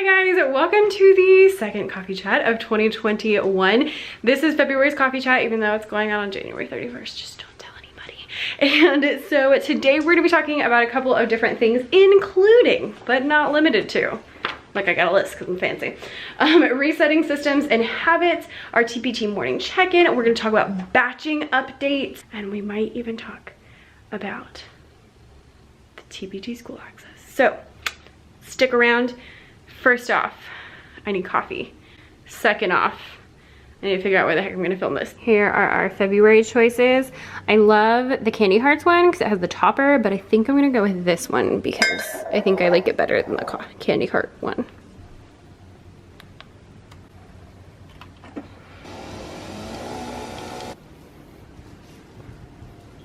Hi guys, welcome to the second coffee chat of 2021. This is February's coffee chat, even though it's going on January 31st. Just don't tell anybody. And so today we're gonna be talking about a couple of different things, including, but not limited to, like I got a list because I'm fancy, resetting systems and habits, our TPT morning check-in. We're gonna talk about batching updates, and we might even talk about the TPT school access. So stick around. First off, I need coffee. Second off, I need to figure out where the heck I'm gonna film this. Here are our February choices. I love the Candy Hearts one because it has the topper, but I think I'm gonna go with this one because I think I like it better than the Candy Heart one.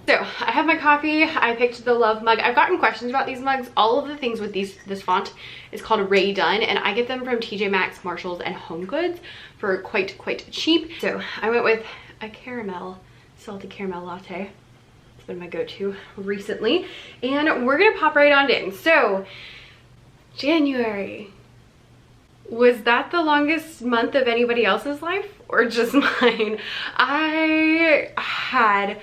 So I have my coffee. I picked the Love mug. I've gotten questions about these mugs. All of the things with this font is called Ray Dunn, and I get them from TJ Maxx, Marshalls, and Home Goods for quite cheap. So I went with a salted caramel latte. It's been my go-to recently, and we're gonna pop right on in. So January, was that the longest month of anybody else's life or just mine? I had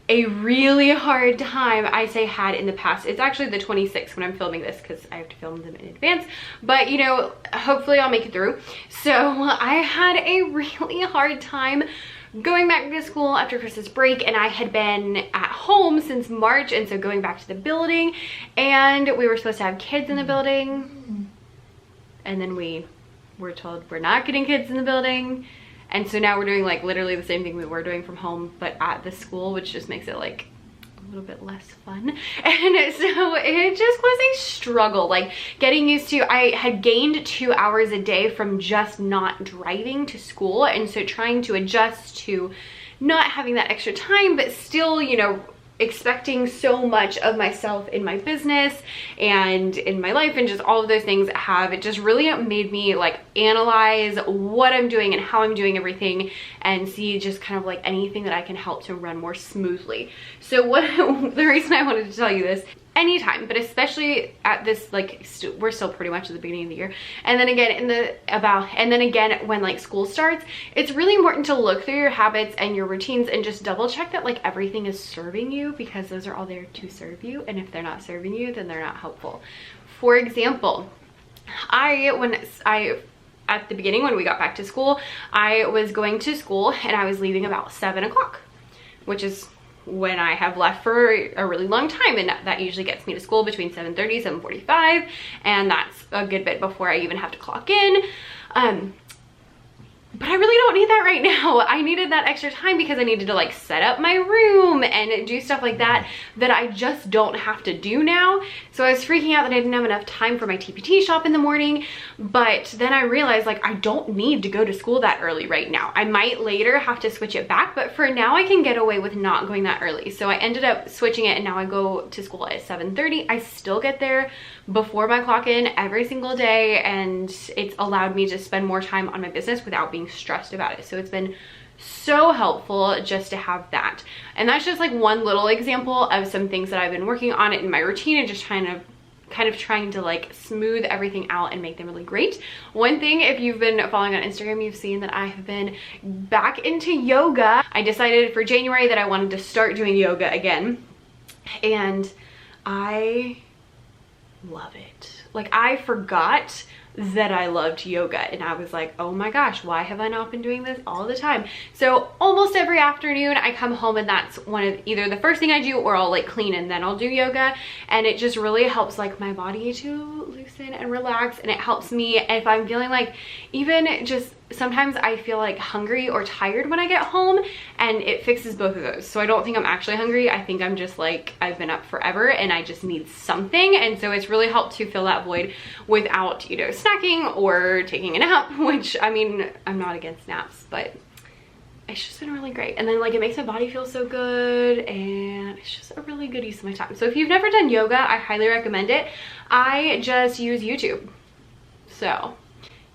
a really hard time. I say had in the past. It's actually the 26th when I'm filming this because I have to film them in advance. But you know, hopefully I'll make it through. So I had a really hard time going back to school after Christmas break, and I had been at home since March, and so going back to the building, and we were supposed to have kids in the building, and then we were told we're not getting kids in the building. And so now we're doing like literally the same thing we were doing from home, but at the school, which just makes it like a little bit less fun. And so it just was a struggle, like getting used to, I had gained 2 hours a day from just not driving to school. And so trying to adjust to not having that extra time, but still, you know, expecting so much of myself in my business and in my life, and just all of those things it just really made me like analyze what I'm doing and how I'm doing everything, and see just kind of like anything that I can help to run more smoothly. So the reason I wanted to tell you this, anytime, but especially at this, like we're still pretty much at the beginning of the year, and then again when like school starts, it's really important to look through your habits and your routines and just double check that like everything is serving you, because those are all there to serve you, and if they're not serving you, then they're not helpful. For example, at the beginning when we got back to school, I was going to school and I was leaving about 7 o'clock, which is when I have left for a really long time, and that usually gets me to school between 7:30, 7:45, and that's a good bit before I even have to clock in. But I really don't need that right now. I needed that extra time because I needed to like set up my room and do stuff like that I just don't have to do now. So I was freaking out that I didn't have enough time for my TPT shop in the morning, but then I realized like I don't need to go to school that early right now. I might later have to switch it back, but for now I can get away with not going that early. So I ended up switching it, and now I go to school at 7:30. I still get there before my clock in every single day, and it's allowed me to spend more time on my business without being stressed about it. So it's been so helpful just to have that. And that's just like one little example of some things that I've been working on in my routine, and just kind of trying to like smooth everything out and make them really great. One thing, if you've been following on Instagram, you've seen that I have been back into yoga. I decided for January that I wanted to start doing yoga again, and I love it. Like I forgot that I loved yoga, and I was like, oh my gosh, why have I not been doing this all the time? So almost every afternoon I come home, and that's one of either the first thing I do, or I'll like clean and then I'll do yoga, and it just really helps like my body to loosen and relax. And it helps me if I'm feeling like, even just sometimes I feel like hungry or tired when I get home, and it fixes both of those. So I don't think I'm actually hungry. I think I'm just like, I've been up forever and I just need something. And so it's really helped to fill that void without, you know, snacking or taking a nap, which I mean, I'm not against naps, but it's just been really great. And then like it makes my body feel so good, and it's just a really good use of my time. So if you've never done yoga, I highly recommend it. I just use YouTube. So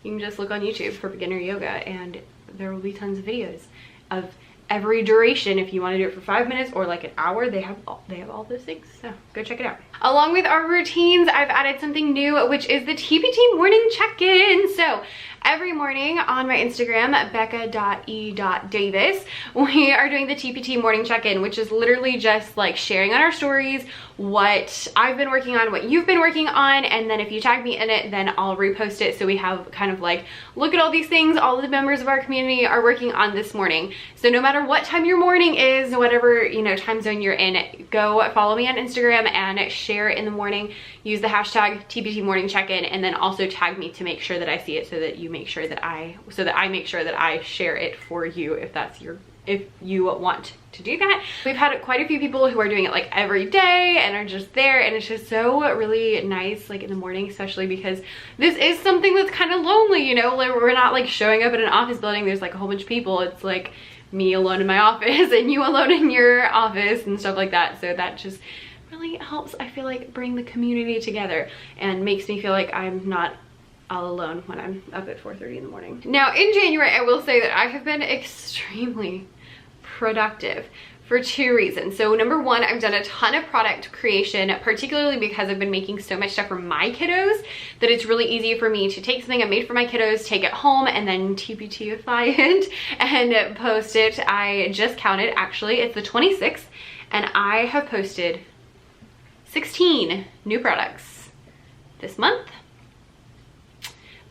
you can just look on YouTube for beginner yoga, and there will be tons of videos of every duration. If you want to do it for 5 minutes or like an hour, they have all those things, so go check it out. Along with our routines, I've added something new, which is the TPT morning check-in. So every morning on my Instagram, becca.e.davis, we are doing the TPT morning check-in, which is literally just like sharing on our stories what I've been working on, what you've been working on, and then if you tag me in it, then I'll repost it. So we have kind of like, look at all these things all of the members of our community are working on this morning. So no matter what time your morning is, whatever, you know, time zone you're in, go follow me on Instagram and share in the morning. Use the hashtag TPT morning check-in, and then also tag me to make sure that I see it, so that you make sure that I make sure that I share it for you if you want to do that. We've had quite a few people who are doing it like every day and are just there, and it's just so really nice, like in the morning, especially because this is something that's kind of lonely, you know, like we're not like showing up in an office building, there's like a whole bunch of people. It's like me alone in my office and you alone in your office and stuff like that. So that just really helps, I feel like, bring the community together and makes me feel like I'm not all alone when I'm up at 4:30 in the morning. Now in January, I will say that I have been extremely productive for 2 reasons. So number one, I've done a ton of product creation, particularly because I've been making so much stuff for my kiddos that it's really easy for me to take something I made for my kiddos, take it home, and then TPT-ify it and post it. I just counted, actually, it's the 26th, and I have posted 16 new products this month.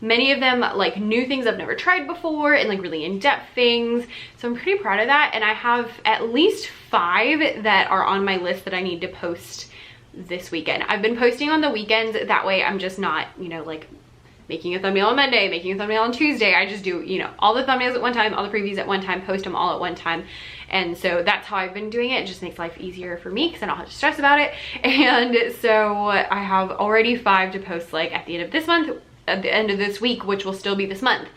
Many of them like new things I've never tried before and like really in-depth things. So I'm pretty proud of that. And I have at least 5 that are on my list that I need to post this weekend. I've been posting on the weekends. That way I'm just not, you know, like making a thumbnail on Monday, making a thumbnail on Tuesday. I just do, you know, all the thumbnails at one time, all the previews at one time, post them all at one time. And so that's how I've been doing it. It just makes life easier for me because I don't have to stress about it. And so I have already 5 to post like at the end of this month, at the end of this week, which will still be this month.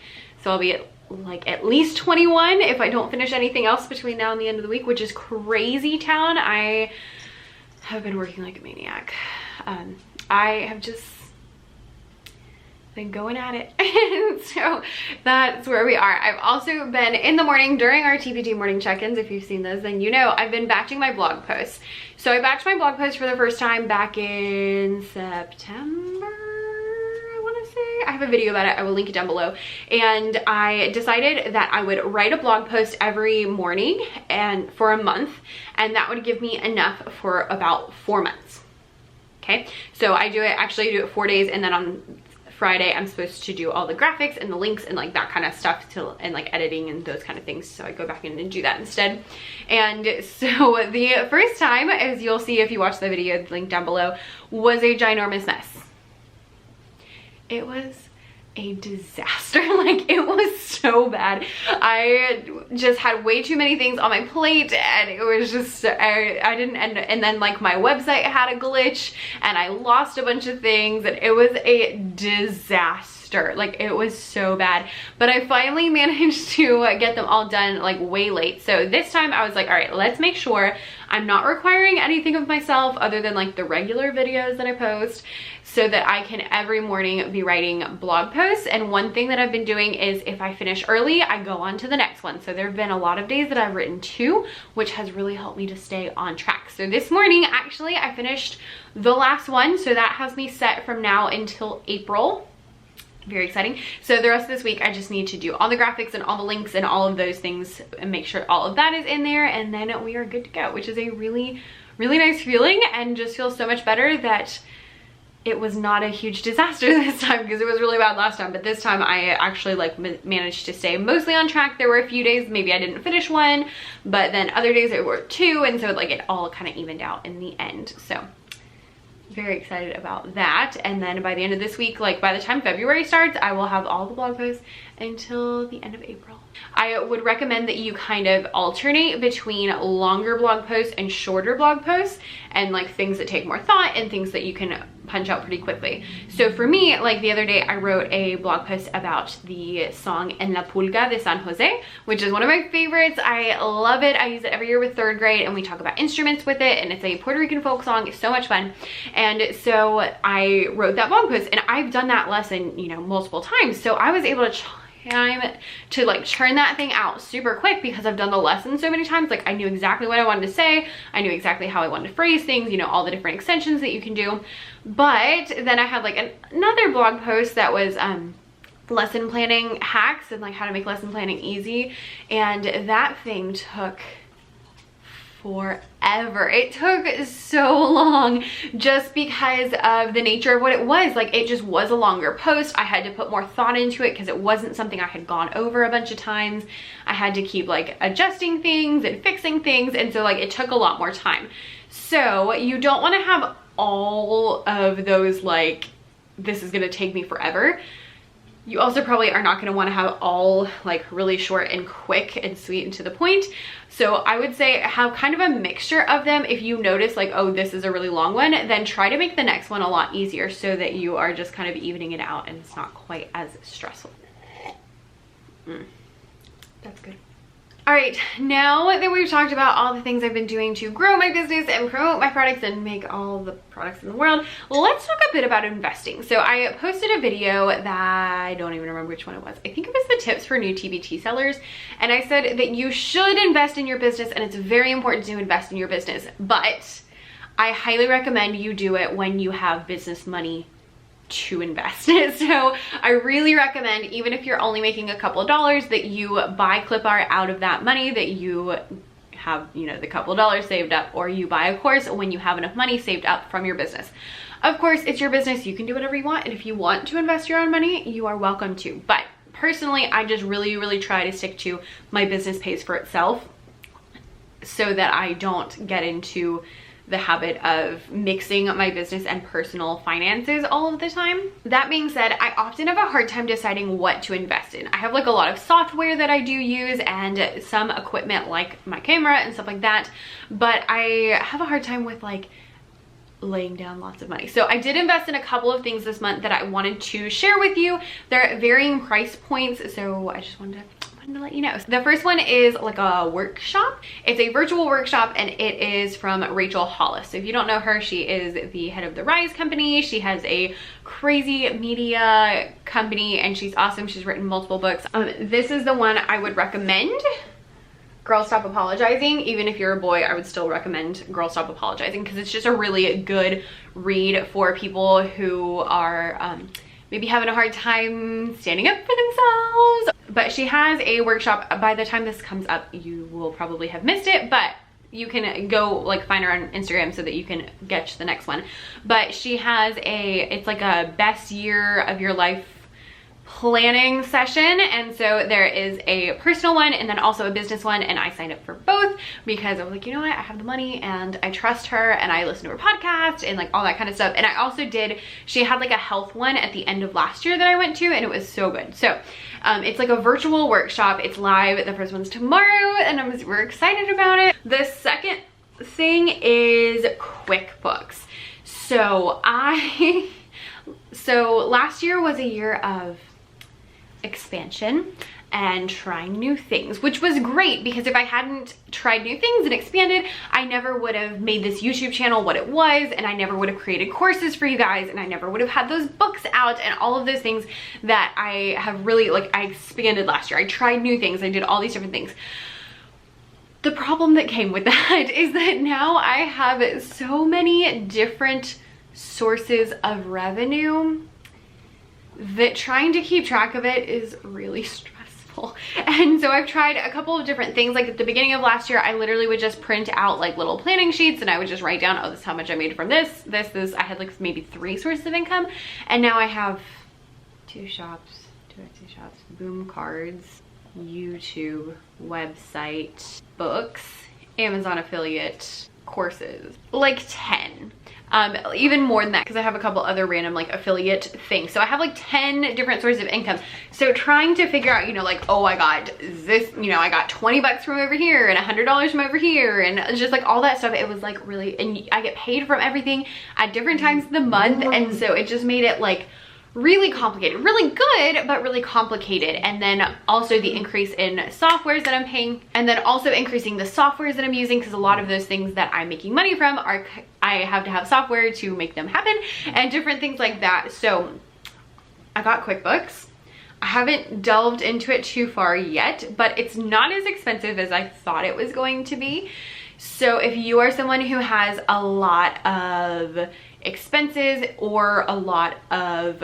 So I'll be at least 21 if I don't finish anything else between now and the end of the week, which is crazy town. I have been working like a maniac. I have just been going at it. So that's where we are. I've also been in the morning during our TPT morning check-ins. If you've seen those, then you know I've been batching my blog posts. So I batched my blog posts for the first time back in September. I have a video about it. I will link it down below. And I decided that I would write a blog post every morning and for a month, and that would give me enough for about 4 months. Okay, so I do it 4 days, and then on Friday I'm supposed to do all the graphics and the links and like that kind of stuff and like editing and those kind of things. So I go back in and do that instead. And so the first time, as you'll see if you watch the video, link down below, was a ginormous mess. It was a disaster. Like, it was so bad. I just had way too many things on my plate, and it was just, I didn't end, and then like my website had a glitch and I lost a bunch of things, and it was a disaster. Like, it was so bad, but I finally managed to get them all done like way late. So this time I was like, all right, let's make sure I'm not requiring anything of myself other than like the regular videos that I post, so that I can every morning be writing blog posts. And one thing that I've been doing is if I finish early, I go on to the next one. So there have been a lot of days that I've written 2, which has really helped me to stay on track. So this morning, actually, I finished the last one. So that has me set from now until April. Very exciting. So the rest of this week, I just need to do all the graphics and all the links and all of those things and make sure all of that is in there. And then we are good to go, which is a really, really nice feeling, and just feels so much better that it was not a huge disaster this time, because it was really bad last time. But this time I actually like managed to stay mostly on track. There were a few days maybe I didn't finish one, but then other days it were 2, and so like it all kind of evened out in the end. So very excited about that. And then by the end of this week, like by the time February starts, I will have all the blog posts until the end of April. I would recommend that you kind of alternate between longer blog posts and shorter blog posts, and like things that take more thought and things that you can punch out pretty quickly. So for me, like the other day, I wrote a blog post about the song En la Pulga de San Jose, which is one of my favorites. I love it. I use it every year with 3rd grade, and we talk about instruments with it, and it's a Puerto Rican folk song. It's so much fun. And so I wrote that blog post, and I've done that lesson, you know, multiple times. So I was able to time to like churn that thing out super quick because I've done the lesson so many times. Like I knew exactly what I wanted to say. I knew exactly how I wanted to phrase things, you know, all the different extensions that you can do. But then I had like another blog post that was lesson planning hacks and like how to make lesson planning easy. And that thing took forever. It took so long just because of the nature of what it was. Like it just was a longer post. I had to put more thought into it because it wasn't something I had gone over a bunch of times. I had to keep like adjusting things and fixing things, and so like it took a lot more time. So you don't want to have all of those like, this is gonna take me forever. You also probably are not going to want to have all like really short and quick and sweet and to the point. So I would say have kind of a mixture of them. If you notice like, oh, this is a really long one, then try to make the next one a lot easier so that you are just kind of evening it out and it's not quite as stressful. That's good. All right, now that we've talked about all the things I've been doing to grow my business and promote my products and make all the products in the world, let's talk a bit about investing. So I posted a video that I don't even remember which one it was. I think it was the tips for new TPT sellers. And I said that you should invest in your business and it's very important to invest in your business, but I highly recommend you do it when you have business money to invest. So I really recommend, even if you're only making a couple of dollars, that you buy clip art out of that money that you have, you know, the couple of dollars saved up, or you buy a course when you have enough money saved up from your business. Of course, it's your business. You can do whatever you want. And if you want to invest your own money, you are welcome to. But personally, I just really try to stick to my business pays for itself so that I don't get into the habit of mixing my business and personal finances all of the time. That being said, I often have a hard time deciding what to invest in. I have like a lot of software that I do use and some equipment like my camera and stuff like that, but I have a hard time with like laying down lots of money. So I did invest in a couple of things this month that I wanted to share with you. They're at varying price points, so I just wanted to let you know. The first one is like a workshop. It's a virtual workshop and it is from Rachel Hollis. So if you don't know her, she is the head of the Rise company. She has a crazy media company and she's awesome. She's written multiple books. This is the one I would recommend. Girl Stop Apologizing. Even if you're a boy, I would still recommend Girl Stop Apologizing because it's just a really good read for people who are maybe having a hard time standing up for themselves. But she has a workshop. By the time this comes up, you will probably have missed it, but you can go like find her on Instagram so that you can get to the next one. But she has it's like a best year of your life planning session, and so there is a personal one and then also a business one, and I signed up for both because I was like, you know what, I have the money and I trust her and I listen to her podcast and like all that kind of stuff. And I also she had like a health one at the end of last year that I went to and it was so good. So it's like a virtual workshop. It's live. The first one's tomorrow and I'm super excited about it. The second thing is QuickBooks. So last year was a year of expansion and trying new things, which was great because if I hadn't tried new things and expanded, I never would have made this YouTube channel what it was, and I never would have created courses for you guys, and I never would have had those books out and all of those things that I have really, like, I expanded last year. I tried new things. I did all these different things. The problem that came with that is that now I have so many different sources of revenue that trying to keep track of it is really stressful. And so I've tried a couple of different things. Like at the beginning of last year, I literally would just print out like little planning sheets and I would just write down, oh, this is how much I made from this. I had like maybe 3 sources of income. And now I have 2 Etsy shops, Boom Cards, YouTube, website, books, Amazon affiliate, courses, like 10. Even more than that because I have a couple other random like affiliate things. So I have like 10 different sources of income. So trying to figure out, you know, like, oh, I got this, you know, I got 20 bucks from over here and $100 from over here and just like all that stuff. It was like really, and I get paid from everything at different times of the month. And so it just made it like really complicated, really good, but really complicated. And then also the increase in softwares that I'm paying, and then also increasing the softwares that I'm using, because a lot of those things that I'm making money from are, I have to have software to make them happen and different things like that. So I got QuickBooks. I haven't delved into it too far yet, but it's not as expensive as I thought it was going to be. So if you are someone who has a lot of expenses or a lot of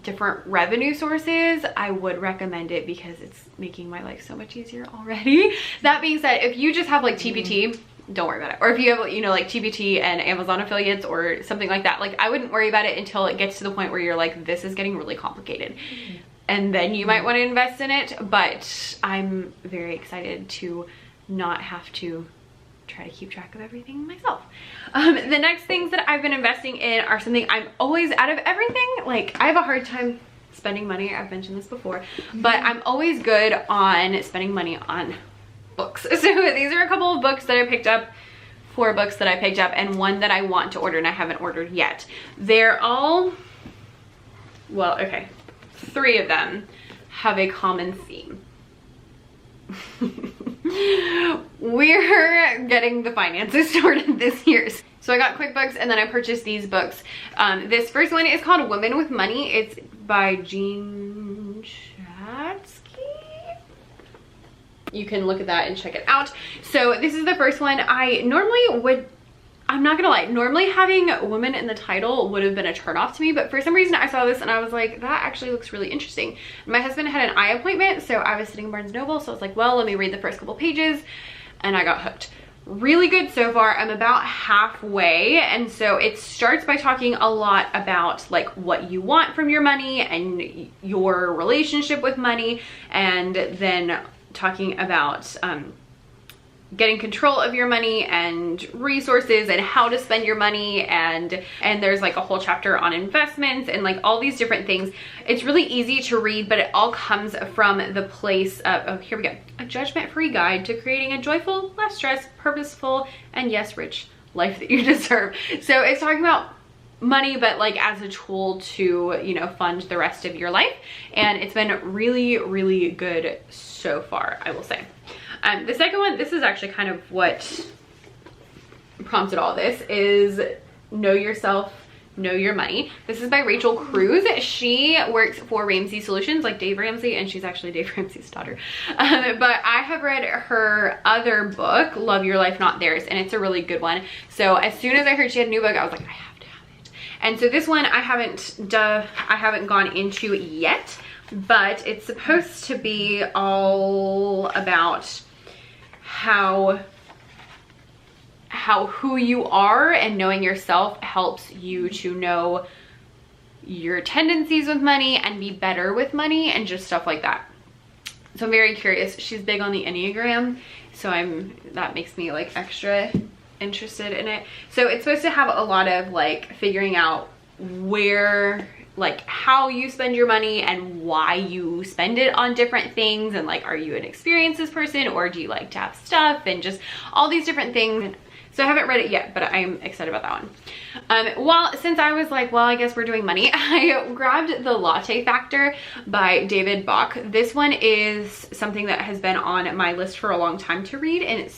different revenue sources, I would recommend it because it's making my life so much easier already. That being said, if you just have like TPT, don't worry about it. Or if you have, you know, like TPT and Amazon affiliates or something like that, like I wouldn't worry about it until it gets to the point where you're like, this is getting really complicated. And then you might want to invest in it. But I'm very excited to not have to try to keep track of everything myself. The next things that I've been investing in are something I'm always, out of everything, like I have a hard time spending money. I've mentioned this before, but I'm always good on spending money on books. So these are a couple of books that I picked up, 4 books that I picked up, and one that I want to order and I haven't ordered yet. They're all, well, okay, 3 of them have a common theme. We're getting the finances sorted this year. So I got QuickBooks and then I purchased these books. This first one is called Women with Money. It's by Jean Chatzky. You can look at that and check it out. So this is the first one. I normally would, I'm not gonna lie, normally having women in the title would have been a turnoff to me, but for some reason I saw this and I was like, that actually looks really interesting. My husband had an eye appointment, so I was sitting in Barnes & Noble, so I was like, well, let me read the first couple pages, and I got hooked. Really good so far. I'm about halfway, and so it starts by talking a lot about like what you want from your money and your relationship with money, and then talking about getting control of your money and resources and how to spend your money, and there's like a whole chapter on investments and like all these different things. It's really easy to read, but it all comes from the place of, oh, here we go, a judgment-free guide to creating a joyful, less stressed, purposeful, and yes, rich life that you deserve. So it's talking about money, but like as a tool to, you know, fund the rest of your life, and it's been really, really good so far, I will say. The second one, this is actually kind of what prompted all this, is Know Yourself, Know Your Money. This is by Rachel Cruz. She works for Ramsey Solutions, like Dave Ramsey, and she's actually Dave Ramsey's daughter. But I have read her other book, Love Your Life, Not Theirs, and it's a really good one. So as soon as I heard she had a new book, I was like, I have to have it. And so this one I haven't gone into yet, but it's supposed to be all about how who you are, and knowing yourself helps you to know your tendencies with money and be better with money and just stuff like that. So I'm very curious. She's big on the Enneagram, so that makes me like extra interested in it. So it's supposed to have a lot of like figuring out where, like how you spend your money and why you spend it on different things, and like, are you an experiences person or do you like to have stuff, and just all these different things. So I haven't read it yet, but I'm excited about that one. Well, since I was like, well, I guess we're doing money, I grabbed The Latte Factor by David Bach. This one is something that has been on my list for a long time to read, and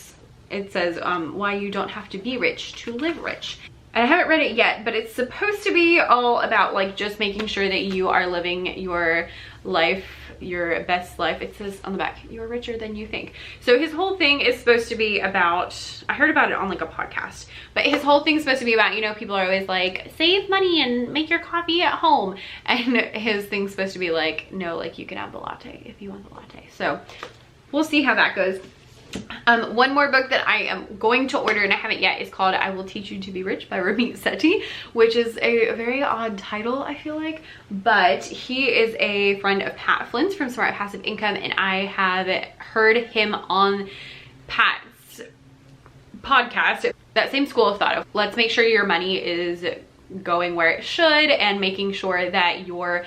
it says why you don't have to be rich to live rich. And I haven't read it yet, but it's supposed to be all about like just making sure that you are living your life, your best life. It says on the back, you're richer than you think. So his whole thing is supposed to be about, I heard about it on like a podcast, but his whole thing is supposed to be about, you know, people are always like, save money and make your coffee at home. And his thing's supposed to be like, no, like you can have the latte if you want the latte. So we'll see how that goes. One more book that I am going to order and I haven't yet is called I Will Teach You to Be Rich by Ramit Sethi, which is a very odd title, I feel like, but he is a friend of Pat Flynn's from Smart Passive Income, and I have heard him on Pat's podcast, that same school of thought of let's make sure your money is going where it should, and making sure that your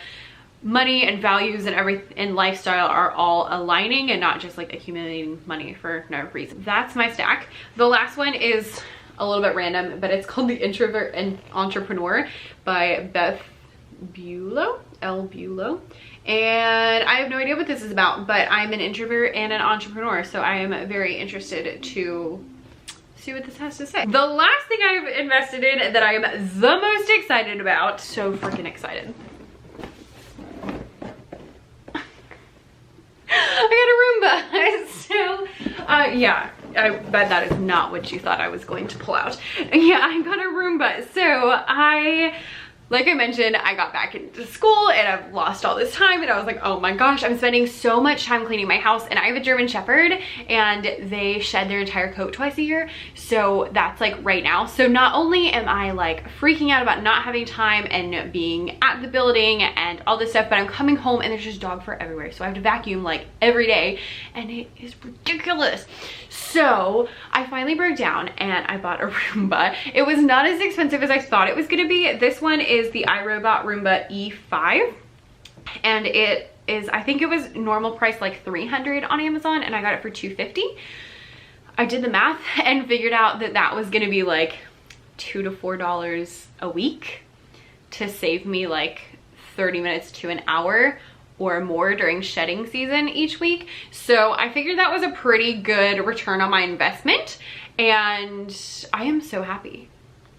money and values and everything and lifestyle are all aligning and not just like accumulating money for no reason. That's my stack. The last one is a little bit random, but it's called The Introvert and Entrepreneur by Beth Bulow, L. Bulow. And I have no idea what this is about, but I'm an introvert and an entrepreneur, so I am very interested to see what this has to say. The last thing I've invested in that I am the most excited about, so freaking excited. Yeah, I bet that is not what you thought I was going to pull out. Yeah, I got a Roomba. So like I mentioned, I got back into school and I've lost all this time, and I was like, oh my gosh, I'm spending so much time cleaning my house. And I have a German Shepherd and they shed their entire coat twice a year. So that's like right now. So not only am I like freaking out about not having time and being at the building and all this stuff, but I'm coming home and there's just dog fur everywhere. So I have to vacuum like every day and it is ridiculous. So I finally broke down and I bought a Roomba. It was not as expensive as I thought it was gonna be. This one is the iRobot Roomba E5, and it is, I think it was normal price like $300 on Amazon, and I got it for $250. I did the math and figured out that that was gonna be like $2 to $4 a week to save me like 30 minutes to an hour or more during shedding season each week. So I figured that was a pretty good return on my investment, and I am so happy.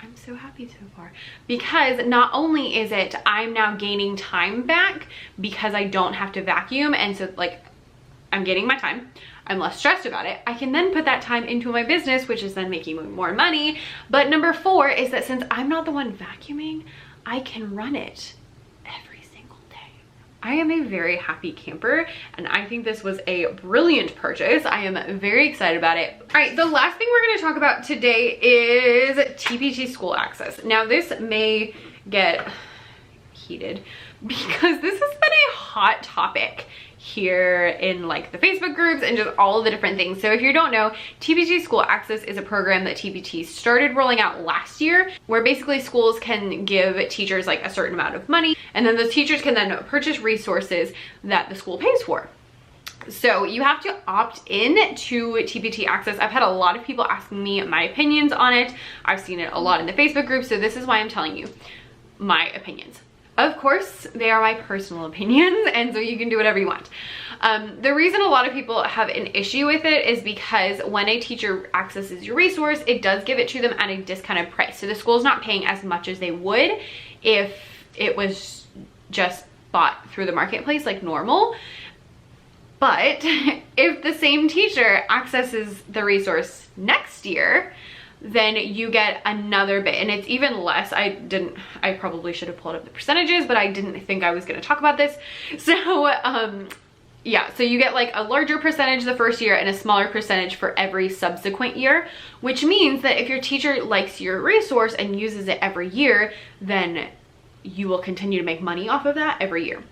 I'm so happy so far, because not only is it, I'm now gaining time back because I don't have to vacuum, and so like I'm getting my time, I'm less stressed about it. I can then put that time into my business, which is then making more money. But number 4 is that since I'm not the one vacuuming, I can run it every single day. I am a very happy camper, and I think this was a brilliant purchase. I am very excited about it. All right, the last thing we're going to talk about today is TPT school access. Now this may get heated because this has been a hot topic here in like the Facebook groups and just all of the different things. So if you don't know, TPT School Access is a program that TPT started rolling out last year, where basically schools can give teachers like a certain amount of money, and then those teachers can then purchase resources that the school pays for. So you have to opt in to TPT Access. I've had a lot of people asking me my opinions on it. I've seen it a lot in the Facebook group, so this is why I'm telling you my opinions. Of course, they are my personal opinions, and so you can do whatever you want. The reason a lot of people have an issue with it is because when a teacher accesses your resource, it does give it to them at a discounted price. So the school's not paying as much as they would if it was just bought through the marketplace like normal. But if the same teacher accesses the resource next year, then you get another bit, and it's even less. I probably should have pulled up the percentages, but I didn't think I was going to talk about this. So yeah, so you get like a larger percentage the first year and a smaller percentage for every subsequent year, which means that if your teacher likes your resource and uses it every year, then you will continue to make money off of that every year.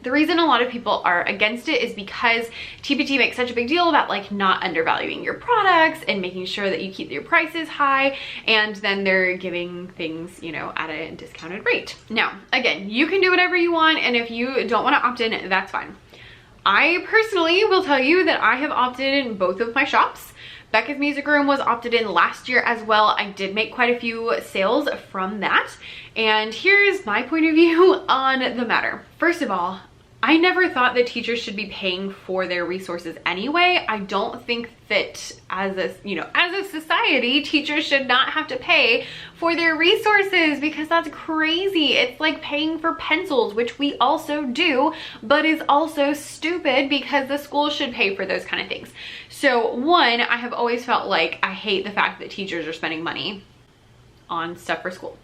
The reason a lot of people are against it is because TPT makes such a big deal about like not undervaluing your products and making sure that you keep your prices high, and then they're giving things, you know, at a discounted rate. Now, again, you can do whatever you want, and if you don't want to opt in, that's fine. I personally will tell you that I have opted in both of my shops. Becca's Music Room was opted in last year as well. I did make quite a few sales from that. And here's my point of view on the matter. First of all, I never thought that teachers should be paying for their resources anyway. I don't think that as a society, teachers should not have to pay for their resources, because that's crazy. It's like paying for pencils, which we also do, but is also stupid because the school should pay for those kind of things. So one, I have always felt like I hate the fact that teachers are spending money on stuff for school.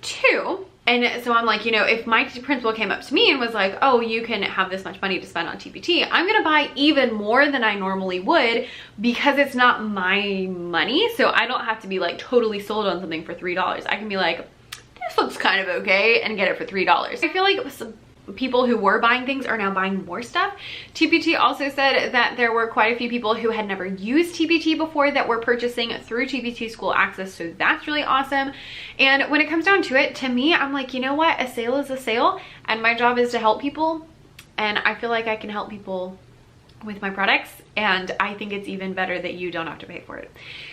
Two, and so I'm like, you know, if my principal came up to me and was like, oh, you can have this much money to spend on TPT, I'm gonna buy even more than I normally would because it's not my money. So I don't have to be like totally sold on something for $3. I can be like, this looks kind of okay, and get it for $3. I feel like people who were buying things are now buying more stuff. TPT also said that there were quite a few people who had never used TPT before that were purchasing through TPT School Access, so that's really awesome. And when it comes down to it, to me, I'm like, you know what? A sale is a sale, and my job is to help people, and I feel like I can help people with my products, and I think it's even better that you don't have to pay for it.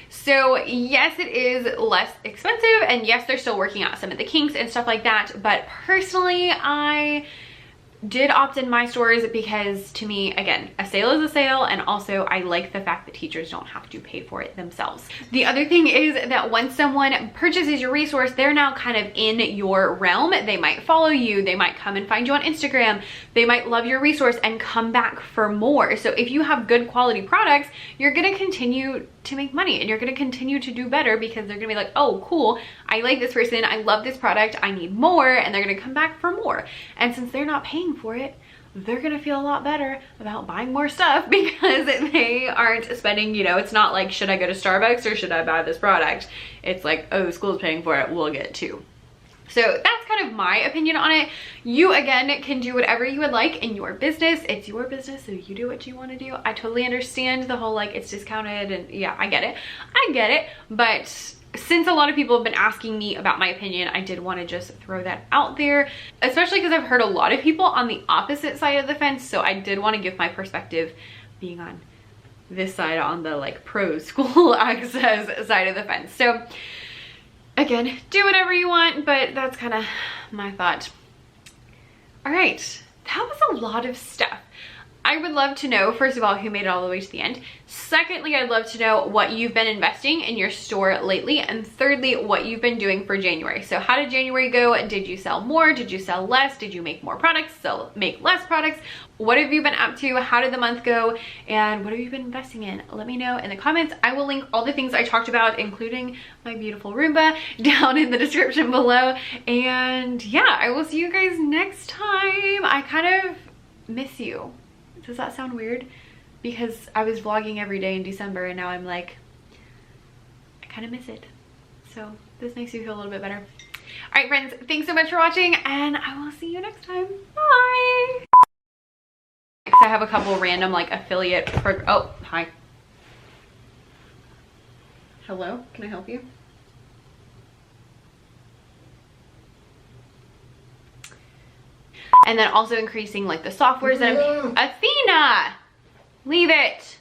So yes, it is less expensive, and yes, they're still working out some of the kinks and stuff like that, but personally, I did opt in my stores because to me, again, a sale is a sale, and also I like the fact that teachers don't have to pay for it themselves. The other thing is that once someone purchases your resource, they're now kind of in your realm. They might follow you, they might come and find you on Instagram, they might love your resource and come back for more. So if you have good quality products, you're gonna continue to make money and you're gonna continue to do better because they're gonna be like, oh cool, I like this person, I love this product, I need more, and they're gonna come back for more. And since they're not paying for it, they're gonna feel a lot better about buying more stuff because they aren't spending, you know, it's not like, should I go to Starbucks or should I buy this product? It's like, oh, school's paying for it, we'll get it too. So that's kind of my opinion on it. You, again, can do whatever you would like in your business. It's your business, so you do what you want to do. I totally understand the whole, like, it's discounted, and yeah, I get it. I get it. But since a lot of people have been asking me about my opinion, I did want to just throw that out there, especially because I've heard a lot of people on the opposite side of the fence. So I did want to give my perspective being on this side, on the like pro school access side of the fence. So again, do whatever you want, but that's kind of my thought. All right, that was a lot of stuff. I would love to know, first of all, who made it all the way to the end. Secondly, I'd love to know what you've been investing in your store lately. And thirdly, what you've been doing for January. So how did January go? Did you sell more? Did you sell less? Did you make more products? Make less products? What have you been up to? How did the month go? And what have you been investing in? Let me know in the comments. I will link all the things I talked about, including my beautiful Roomba, down in the description below. And yeah, I will see you guys next time. I kind of miss you. Does that sound weird? Because I was vlogging every day in December and now I'm like, I kind of miss it. So this makes me feel a little bit better. All right, friends, thanks so much for watching and I will see you next time. Bye. I have a couple random like affiliate, oh, hi. Hello, can I help you? And then also increasing like the softwares that I'm, Athena, leave it.